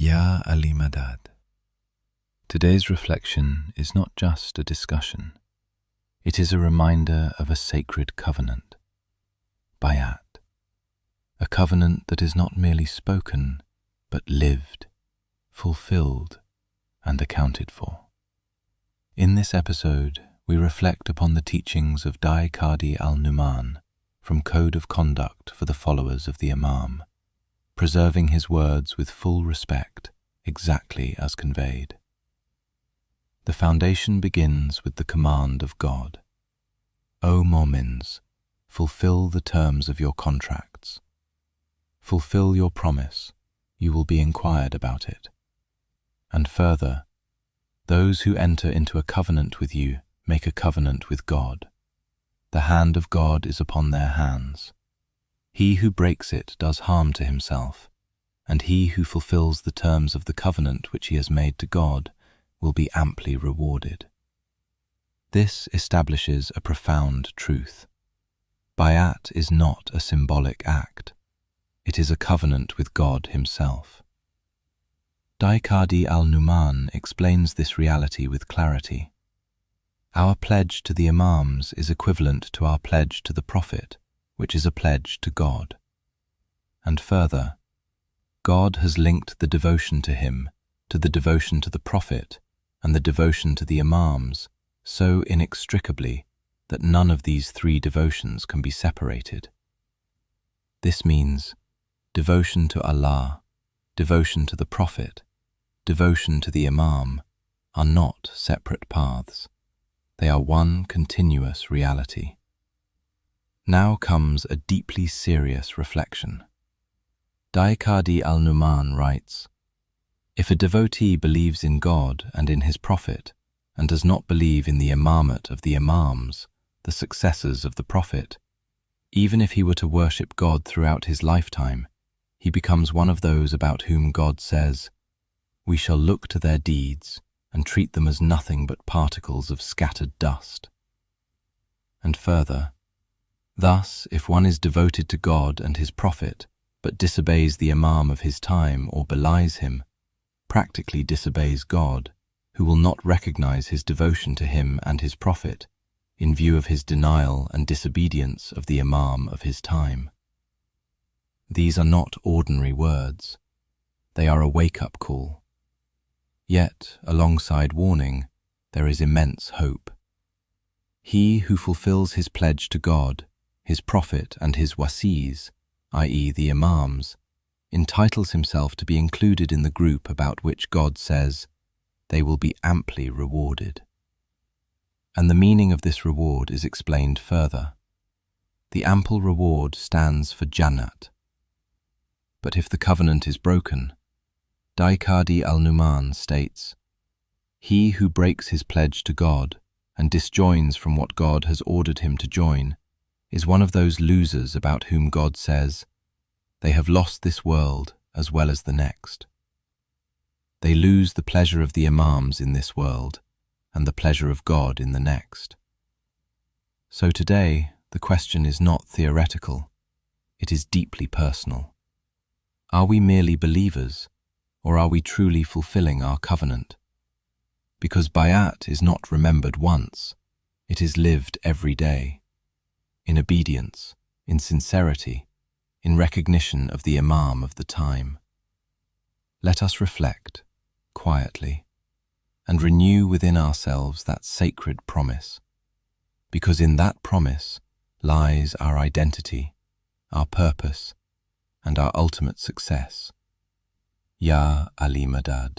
Ya Ali Madad. Today's reflection is not just a discussion. It is a reminder of a sacred covenant. Bayat. A covenant that is not merely spoken, but lived, fulfilled, and accounted for. In this episode, we reflect upon the teachings of Dai Qadi al-Numan from Code of Conduct for the followers of the Imam, preserving his words with full respect, exactly as conveyed. The foundation begins with the command of God. O momins, fulfill the terms of your contracts. Fulfill your promise, you will be enquired about it. And further, those who enter into a covenant with you make a covenant with God. The hand of God is upon their hands. He who breaks it does harm to himself, and he who fulfills the terms of the covenant which he has made to God will be amply rewarded. This establishes a profound truth. Bayat is not a symbolic act. It is a covenant with God himself. Dai Qadi al-Numan explains this reality with clarity. Our pledge to the Imams is equivalent to our pledge to the Prophet, which is a pledge to God. And further, God has linked the devotion to him to the devotion to the Prophet and the devotion to the Imams so inextricably that none of these three devotions can be separated. This means devotion to Allah, devotion to the Prophet, devotion to the Imam are not separate paths. They are one continuous reality. Now comes a deeply serious reflection. Dai Qadi al-Numan writes, if a devotee believes in God and in his Prophet, and does not believe in the imamate of the Imams, the successors of the Prophet, even if he were to worship God throughout his lifetime, he becomes one of those about whom God says, we shall look to their deeds and treat them as nothing but particles of scattered dust. And further, thus, if one is devoted to God and his Prophet, but disobeys the Imam of his time or belies him, practically disobeys God, who will not recognize his devotion to him and his Prophet in view of his denial and disobedience of the Imam of his time. These are not ordinary words. They are a wake-up call. Yet, alongside warning, there is immense hope. He who fulfills his pledge to God, his Prophet and his wasis, i.e. the Imams, entitles himself to be included in the group about which God says, they will be amply rewarded. And the meaning of this reward is explained further. The ample reward stands for Jannat. But if the covenant is broken, Dai Qadi al-Numan states, he who breaks his pledge to God and disjoins from what God has ordered him to join is one of those losers about whom God says, they have lost this world as well as the next. They lose the pleasure of the Imams in this world and the pleasure of God in the next. So today, the question is not theoretical, it is deeply personal. Are we merely believers, or are we truly fulfilling our covenant? Because Bayat is not remembered once, it is lived every day, in obedience, in sincerity, in recognition of the Imam of the time. Let us reflect, quietly, and renew within ourselves that sacred promise, because in that promise lies our identity, our purpose, and our ultimate success. Ya Ali Madad.